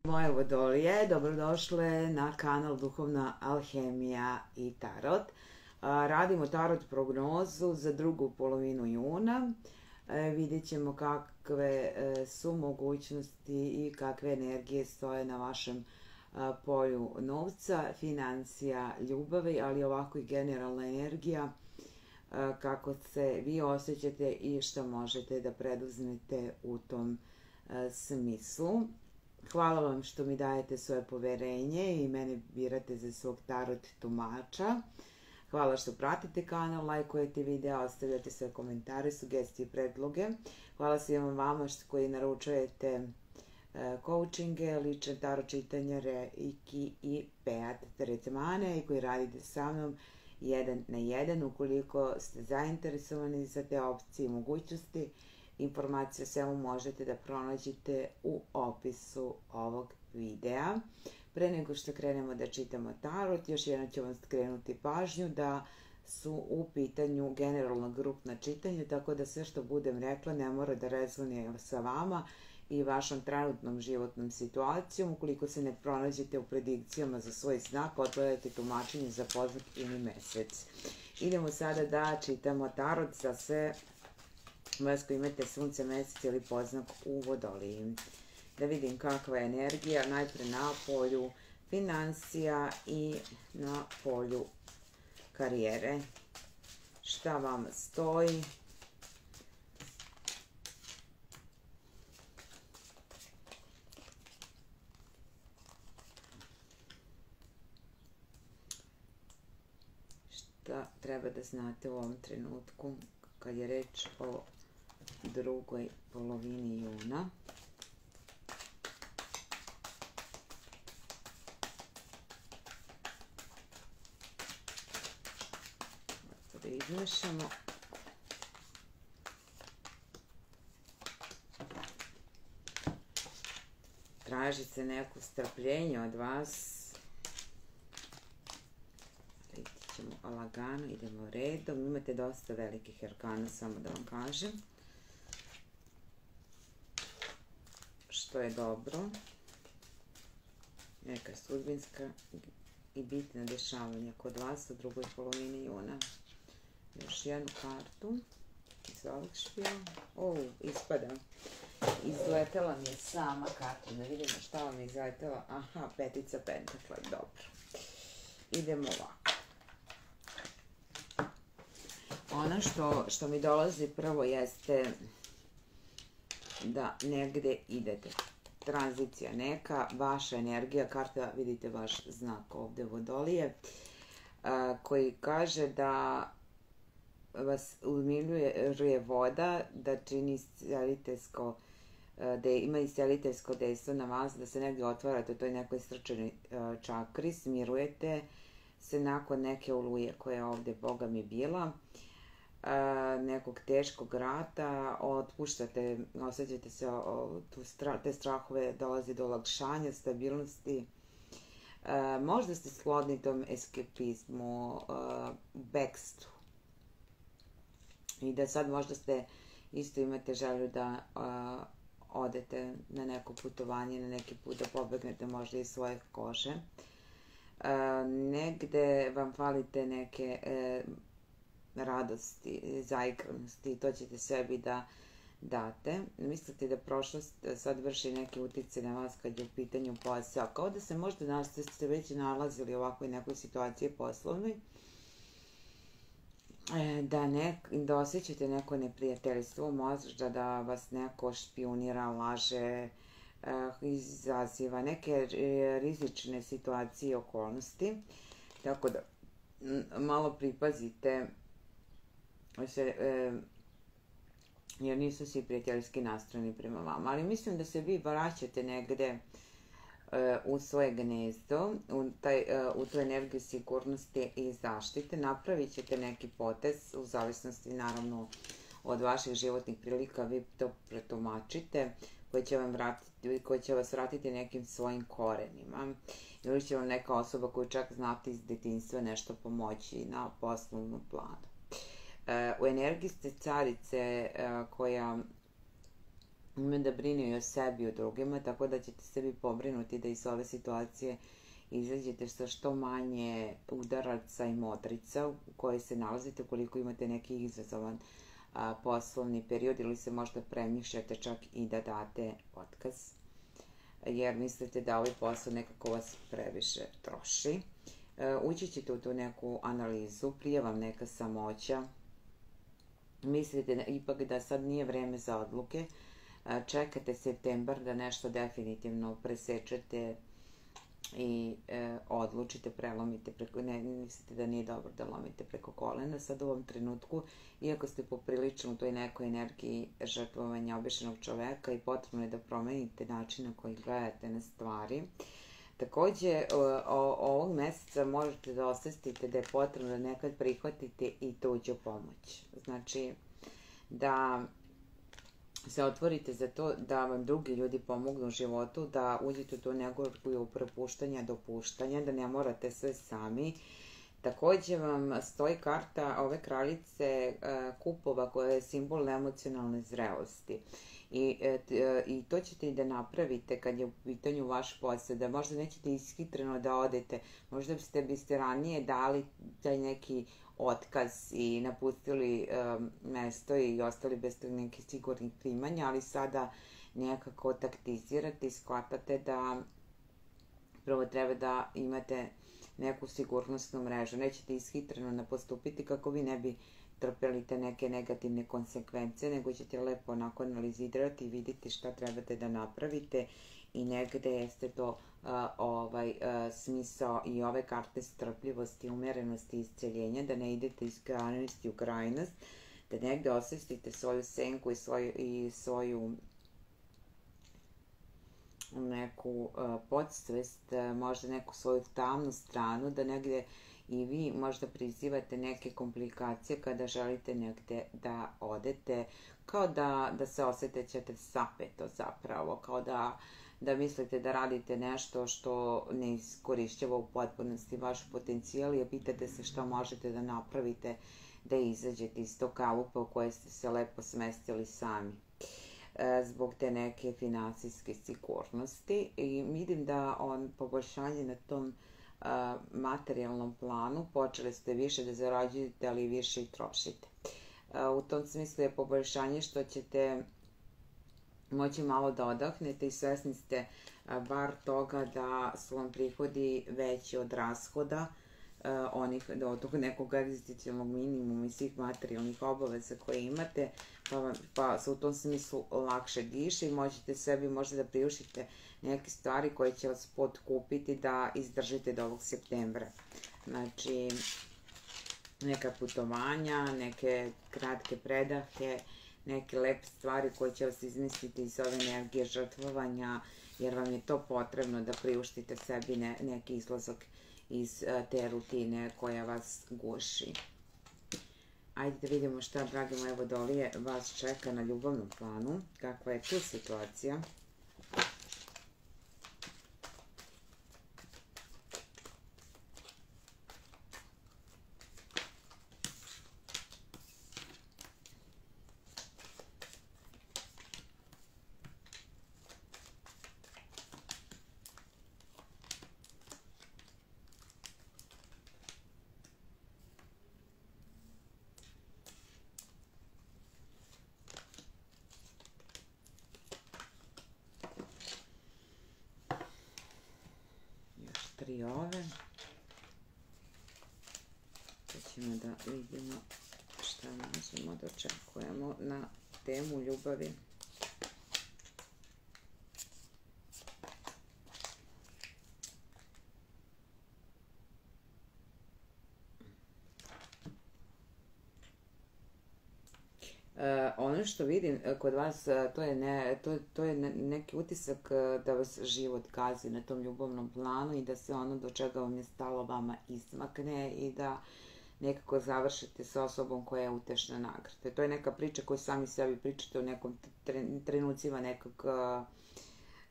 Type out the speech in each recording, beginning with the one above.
Moje vodolije, dobrodošle na kanal Duhovna alhemija i tarot. Radimo tarot prognozu za drugu polovinu juna. Vidjet ćemo kakve su mogućnosti i kakve energije stoje na vašem polju novca, financija, ljubavi, ali ovako i generalna energija, kako se vi osjećate i što možete da preduzmete u tom smislu. Hvala vam što mi dajete svoje poverenje i mene birate za svog tarot tumača. Hvala što pratite kanal, lajkujete video, ostavljate sve komentare, sugestije i predloge. Hvala svima vama koji naručujete coachinge, lične tarot čitanja, reiki i peat tretmane i koji radite sa mnom 1 na 1. Ukoliko ste zainteresovani za te opcije i mogućnosti, informacije o svemu možete da pronađete u opisu ovog videa. Pre nego što krenemo da čitamo tarot, još jednom ću vam skrenuti pažnju da su u pitanju generalno grupna čitanja, tako da sve što budem rekla ne mora da rezonuje sa vama i vašom trenutnom životnom situacijom. Ukoliko se ne pronađete u predikcijama za svoj znak, odgledajte tumačenje za poznak ili mesec. Idemo sada da čitamo tarot za sve vas koji imate sunce, mesec ili poznak u vodoliji. Da vidim kakva je energija, najpre na polju financija i na polju karijere. Šta vam stoji? Šta treba da znate u ovom trenutku kad je reč o drugoj polovini juna? Da izmešamo. Traži se neko strpljenje od vas. Ćemo lagano, idemo redom. Imate dosta velikih arkana, samo da vam kažem, što je dobro. Neka sudbinska i bitna dešavanja kod vas u drugoj polovini juna. Još jednu kartu iz ovog špijela. Ispada. Izletela mi je sama karta, da vidimo šta vam je izletela. Aha, petica pentakla, dobro. Idemo ovako. Ono što mi dolazi prvo jeste da negde idete. Tranzicija neka, vaša energija, karta, vidite vaš znak ovde vodolije, koji kaže da vas umiljuje voda, da čini isceliteljsko, da ima isceliteljsko dejstvo na vas, da se negdje otvarate u toj nekoj srčanoj čakri, smirujete se nakon neke oluje koja je ovde Boga mi bila, nekog teškog rata, otpuštate, osjećate se te strahove, dolazi do olakšanja, stabilnosti. Možda ste sklodni tom eskapizmu, bekstvu. I da sad možda ste isto imate želju da odete na neko putovanje, na neki put da pobegnete možda iz svoje kože. Negde vam falite neke radosti, zaigranosti, to ćete sebi da date. Mislite da prošlost sad vrši neke utice na vas kad je u pitanju posao, kao da se možda ste već nalazili u ovakvoj nekoj situaciji poslovnoj, da osjećate neko neprijateljstvo, možda da vas neko špijunira, laže, izaziva neke rizične situacije i okolnosti, tako da malo pripazite jer nisu svi prijateljski nastrojeni prema vama, ali mislim da se vi vraćate negde u svoje gnezdo, u tu energiju sigurnosti i zaštite. Napravit ćete neki potez, u zavisnosti naravno od vaših životnih prilika, vi to pretumačite, koji će vas vratiti nekim svojim korenima, ili će vam neka osoba koju čak znate iz detinjstva nešto pomoći na poslovnom planu. U energiji ste carice koja ume da brine i o sebi i o drugima, tako da ćete sebi pobrinuti da iz ove situacije izađete sa što manje udaraca i modrica u kojoj se nalazite ukoliko imate neki izazovan poslovni period ili se možda premišljate čak i da date otkaz jer mislite da ovaj posao nekako vas previše troši. Ući ćete u tu neku analizu, prije vam neka samoća, mislite ipak da sad nije vreme za odluke, čekate septembar da nešto definitivno presečete i odlučite, prelomite preko, ne mislite da nije dobro da lomite preko kolena sad u ovom trenutku, iako ste poprilično u toj nekoj energiji žrtvovanja običnog čoveka i potrebno je da promenite način na koji gledate na stvari. Takođe, ovog meseca možete da osvestite da je potrebno da nekad prihvatite i tuđu pomoć. Znači, da se otvorite za to da vam drugi ljudi pomognu u životu, da uđete u tu negoju propuštanja, dopuštanja, da ne morate sve sami. Takođe vam stoji karta ove kraljice kupova koja je simbol emocionalne zrelosti. I to ćete i da napravite kad je u pitanju vaš posao, da možda nećete ishitreno da odete, možda biste ranije dali taj neki otkaz i napustili mesto i ostali bez nekih sigurnih primanja, ali sada nekako taktizirate i shvatate da prvo treba da imate neku sigurnosnu mrežu. Nećete ishitreno postupiti kako vi ne bi trpeli te neke negativne konsekvence, nego ćete lepo onako analizirati i vidjeti šta trebate da napravite i negde jeste to smisao i ove karte strpljivosti, umerenosti i isceljenja, da ne idete iz krajnosti u krajnost, da negde osvestite svoju senku i svoju neku podsvest, možda neku svoju tamnu stranu, da negde i vi možda prizivate neke komplikacije kada želite negde da odete, kao da se osjećate sapeto zapravo, kao da mislite da radite nešto što ne iskorišćava u potpunosti vaš potencijal i pitate se šta možete da napravite da izađete iz tog kalupa u koje ste se lepo smestili sami zbog te neke finansijske sigurnosti. I vidim da poboljšanje na tom materijalnom planu, počeli ste više da zarađujete, ali više i trošite. U tom smislu je poboljšanje što ćete moći malo da odahnete i svesni ste bar toga da su vam prihodi veći od rashoda, od tog nekog egzistencijalnog minimuma i svih materijalnih obaveza koje imate, pa se u tom smislu lakše diše i možete sebi možda da priuštite neke stvari koje će vas potkupiti da izdržite do ovog septembra. Znači, neka putovanja, neke kratke predahe, neke lepe stvari koje će vas izmisliti iz ove energije žrtvovanja, jer vam je to potrebno da priuštite sebi neki izlazak iz te rutine koja vas guši. Ajde da vidimo šta, drage moje vodolije, vas čeka na ljubavnom planu, kakva je tu situacija. Tri ove. Sad ćemo da vidimo šta možemo da očekujemo na temu ljubavi. Ono što vidim kod vas, to je neki utisak da vas život gazi na tom ljubavnom planu i da se ono do čega vam je stalo vama izmakne i da nekako završite sa osobom koja je utešna nagrade. To je neka priča koju sami sebi pričate u nekom trenucima nekog,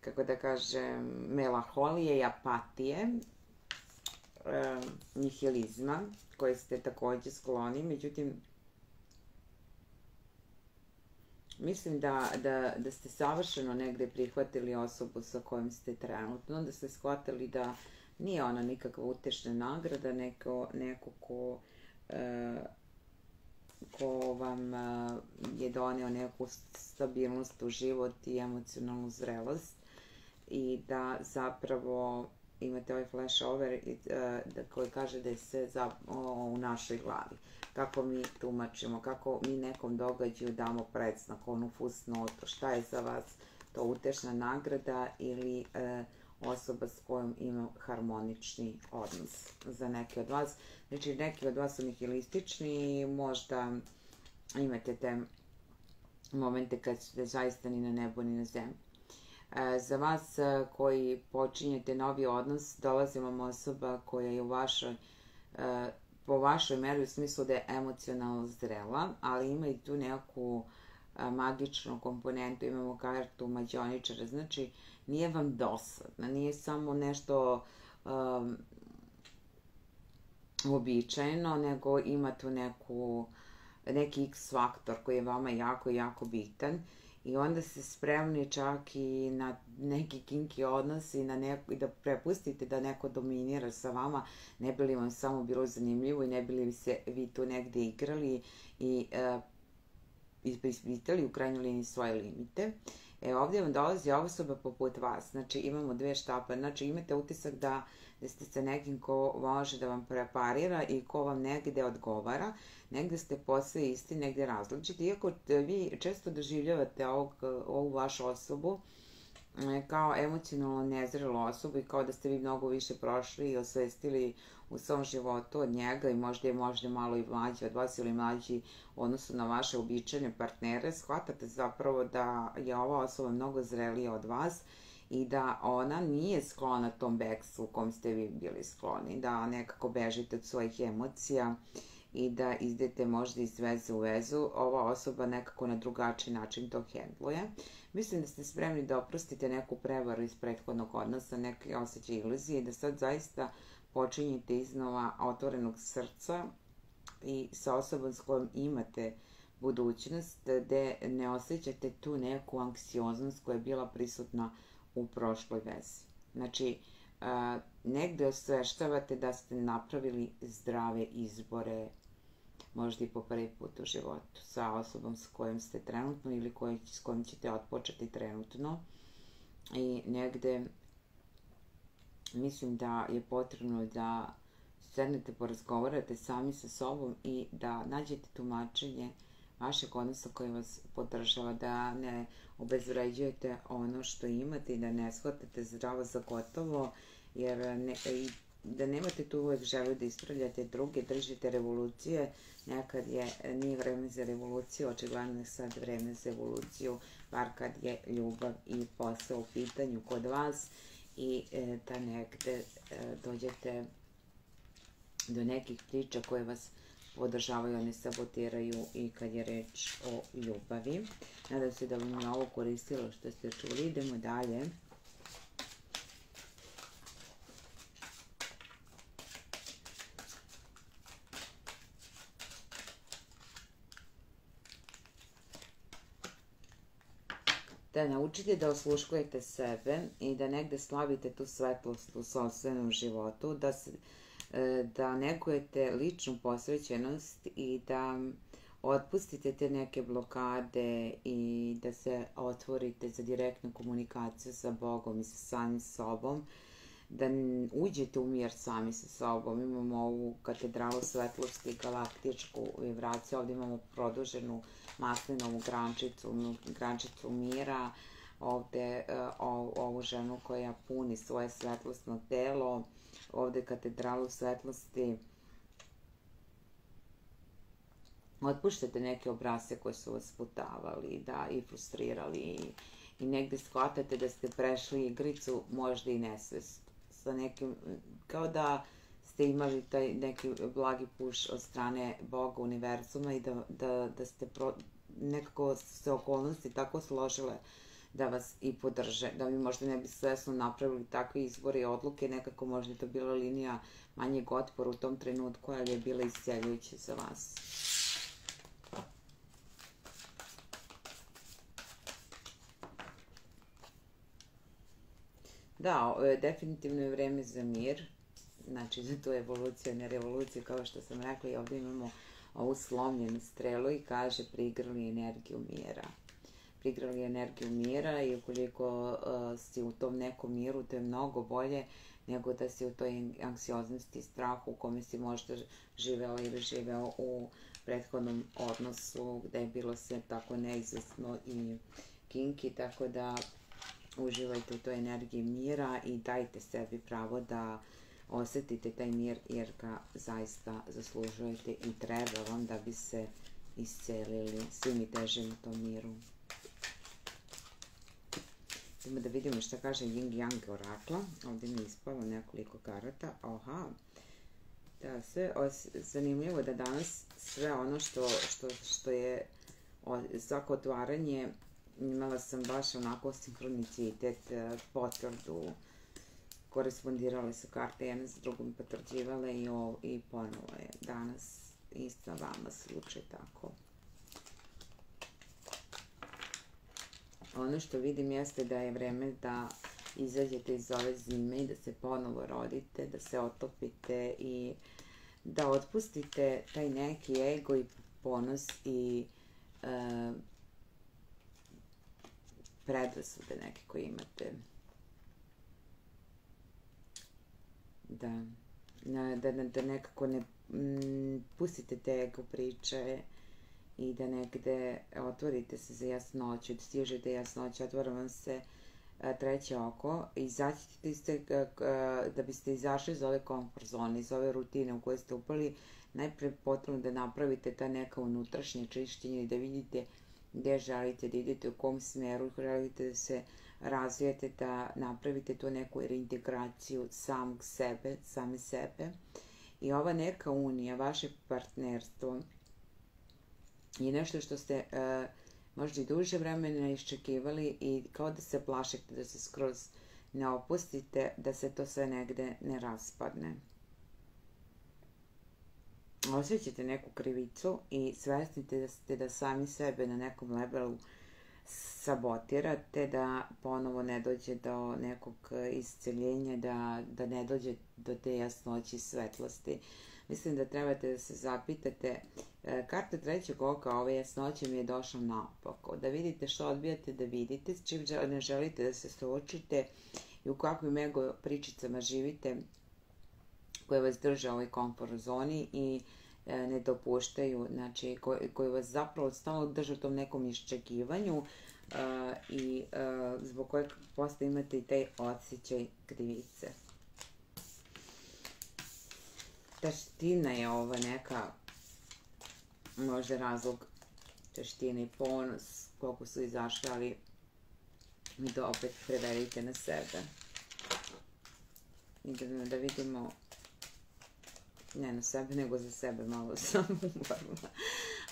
kako da kažem, melanholije i apatije, nihilizma, koje ste takođe skloni, međutim, Mislim da ste savršeno negde prihvatili osobu sa kojom ste trenutno, onda ste shvatili da nije ona nikakva utešna nagrada, neko ko vam je doneo neku stabilnost u život i emocionalnu zrelost i da zapravo imate ovaj flash over koji kaže da je sve u našoj glavi. Kako mi tumačimo, kako mi nekom događaju damo predznak, onu fusnotu, šta je za vas to utešna nagrada ili osoba s kojom ima harmonični odnos za neke od vas. Znači, neki od vas su nihilistični i možda imate te momente kad ste zaista ni na nebu ni na zemlji. Za vas koji počinjete novi odnos, dolazi vam osoba koja je po vašoj meri u smislu da je emocionalno zrela, ali ima i tu neku magičnu komponentu, imamo kartu mađioničara, znači nije vam dosadna, nije samo nešto uobičajeno, nego ima tu neki X faktor koji je vama jako, jako bitan i onda ste spremni čak i na neki kinky odnos i da prepustite da neko dominira sa vama, ne bi li vam samo bilo zanimljivo i ne bi li se vi tu negde igrali i ispitali u krajnjoj liniji svoje limite. Ovdje vam dolazi osoba poput vas, znači imamo dve štape, znači imate utisak da ste sa nekim ko može da vam preparira i ko vam negde odgovara, negde ste posve isti, negde različiti, iako vi često doživljavate ovu vašu osobu kao emocionalno nezrelu osobu i kao da ste vi mnogo više prošli i osvestili u svom životu od njega i možda je malo i mlađi od vas ili mlađi u odnosu na vaše uobičajene partnere, shvatate zapravo da je ova osoba mnogo zrelija od vas i da ona nije sklona tom bekstvu u kom ste vi bili skloni, da nekako bežite od svojih emocija i da idete možda iz veze u vezu. Ova osoba nekako na drugačiji način to hendluje. Mislim da ste spremni da oprostite neku prevaru iz prethodnog odnosa, neke osjećaje iluzije i da sad zaista počinjete iznova otvorenog srca i sa osobom s kojom imate budućnost, gde ne osjećate tu neku anksioznost koja je bila prisutna u prošloj vezi. Znači, negde osveštavate da ste napravili zdrave izbore, možda i po prvi put u životu, sa osobom s kojom ste trenutno ili s kojom ćete otpočeti trenutno. I negde mislim da je potrebno da sednete, porazgovarate sami sa sobom i da nađete tumačenje vašeg odnosa koji vas podržava, da ne obezvređujete ono što imate i da ne shvatate zdravo za gotovo, jer da nemate tu uvek želju da ispravljate druge, držite revolucije, nekad nije vreme za revoluciju, očigledno je sad vreme za evoluciju, bar kad je ljubav i posao u pitanju kod vas i da negde dođete do nekih priča koje vas podržavaju, a ne sabotiraju i kad je reč o ljubavi. Nadam se da vam je ovo koristilo što ste čuli. Idemo dalje. Da naučite da osluškujete sebe i da negde slavite tu svetlost u sopstvenom životu, da negujete ličnu posvećenost i da otpustite te neke blokade i da se otvorite za direktnu komunikaciju sa Bogom i sa samim sobom, da uđete u mir sami sa sobom. Imamo ovu katedralu svetlosti, galaktičku vibraciju, ovdje imamo produženu maslinovu grančicu mira, ovdje ovu ženu koja puni svoje svetlosno telo, ovdje katedralu svetlosti. Otpuštate neke obrasce koje su vas sputavali i frustrirali i negde shvatate da ste prešli igricu, možda i nesvest, sa nekim, kao da ste imali taj neki blagi puš od strane Boga, univerzuma i da ste nekako se okolnosti tako složile da vas i podrže, da vi možda ne bi svesno napravili takve izbore i odluke, nekako možda je to bila linija manjeg otpora u tom trenutku, ali je bila isceljujuća za vas. Da, definitivno je vreme za mir, znači za tu evoluciju, ne revoluciju, kao što sam rekla, i ovdje imamo ovu slomljenu strelu i kaže prigrali energiju mira. Prigrali energiju mira i ukoliko si u tom nekom miru, to je mnogo bolje nego da si u toj anksioznosti i strahu u kome si možda živela ili živeo u prethodnom odnosu gde je bilo sve tako neizvesno i kinki, tako da uživajte u toj energiji mira i dajte sebi pravo da osetite taj mir jer ga zaista zaslužujete i treba vam da bi se iscelili. Svi mi težimo tom miru. Idemo da vidimo šta kaže Yin Yang orakla. Ovdje mi je ispalo nekoliko karata. Aha. Da, sve zanimljivo da danas sve ono što je svako otvaranje, imala sam baš onako sinkronicitet, potvrdu, korespondirale su karte jedna s drugom, potvrđivale i ponovo je danas isto vama slučaj tako. Ono što vidim jeste da je vreme da izađete iz ove zime i da se ponovo rodite, da se otopite i da otpustite taj neki ego i ponos i predrasude neke koje imate. Da nekako ne pustite te ego priče i da negde otvorite se za jasnoću, da stižete jasnoću, otvara vam se treće oko, da biste izašli iz ove komfort zone, iz ove rutine u kojoj ste upali, najpre potrebno da napravite ta neka unutrašnje čišćenje i da vidite gdje želite da idete, u kom smeru želite da se razvijete, da napravite tu neku reintegraciju samog sebe, same sebe. I ova neka unija, vaše partnerstvo, je nešto što ste možda i duže vremena iščekivali i kao da se plašite da se skroz ne opustite, da se to sve negde ne raspadne. Osjećate neku krivicu i svesnite da sami sebe na nekom levelu sabotirate, da ponovo ne dođe do nekog isceljenja, da ne dođe do te jasnoće i svetlosti. Mislim da trebate da se zapitate, karta trećeg oka ove jasnoće mi je došla naopako, da vidite što odbijate da vidite, s čim ne želite da se suočite i u kakvim ego pričicama živite koje vas drže u ovoj komfort zoni i ne dopuštaju, znači koji vas zapravo stalno drže u tom nekom iščekivanju i zbog kojeg posle imate i taj osjećaj krivice. Taština je ova neka, možda razlog taština i ponos, koliko su izašli, ali mi to opet preverite na sebe. Idemo da vidimo, ne na sebe, nego za sebe, malo sam umorna.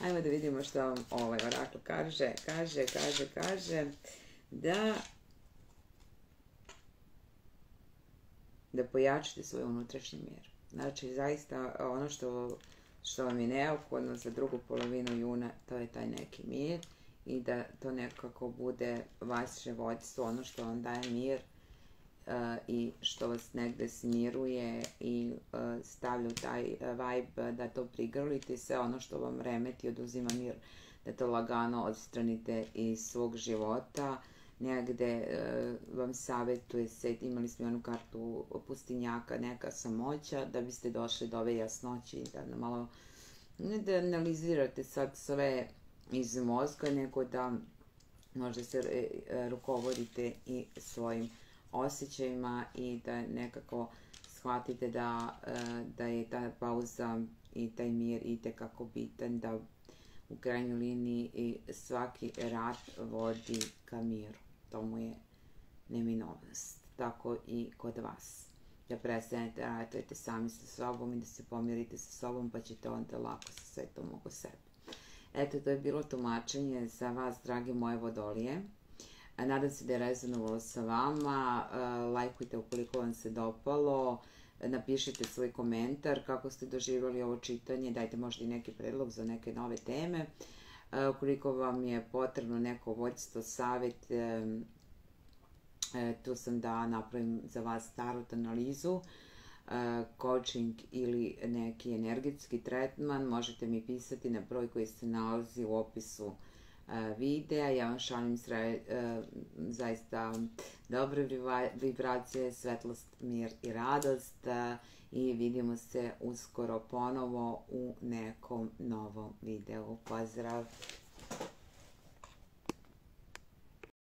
Ajmo da vidimo što vam ovaj orakl kaže. Kaže da pojačate svoj unutrašnji mir. Znači, zaista ono što vam je neophodno za drugu polovinu juna, to je taj neki mir i da to nekako bude vaše vođstvo, ono što vam daje mir i što vas negde smiruje i stavlja u taj vibe da to prigrlite i sve ono što vam remeti, oduzima mir, da to lagano odstranite iz svog života. Negde vam savjetuje se, imali smo onu kartu pustinjaka, neka samoća, da biste došli do ove jasnoće i da malo, ne da analizirate sad sve iz mozga, nego da možda se rukovodite i svojim osjećajima i da nekako shvatite da je ta pauza i taj mir itekako bitan, da u krajnjoj liniji i svaki rat vodi ka miru. To mu je neminovnost. Tako i kod vas. Da prestanete ratujete sami sa sobom i da se pomirite sa sobom, pa ćete onda lako sa svetom oko sebe. Eto, to je bilo tumačenje za vas, drage moje vodolije. Nadam se da je rezonovalo sa vama. Lajkujte ukoliko vam se dopalo. Napišite svoj komentar kako ste doživjeli ovo čitanje. Dajte možda i neki predlog za neke nove teme. Ukoliko vam je potrebno neko vođstvo, savjet Tu sam da napravim za vas tarot analizu, coaching ili neki energetski tretman. Možete mi pisati na broj koji se nalazi u opisu videa. Ja vam šaljem zaista dobre vibracije, svetlost, mir i radost i vidimo se uskoro ponovo u nekom novom videu. Pozdrav!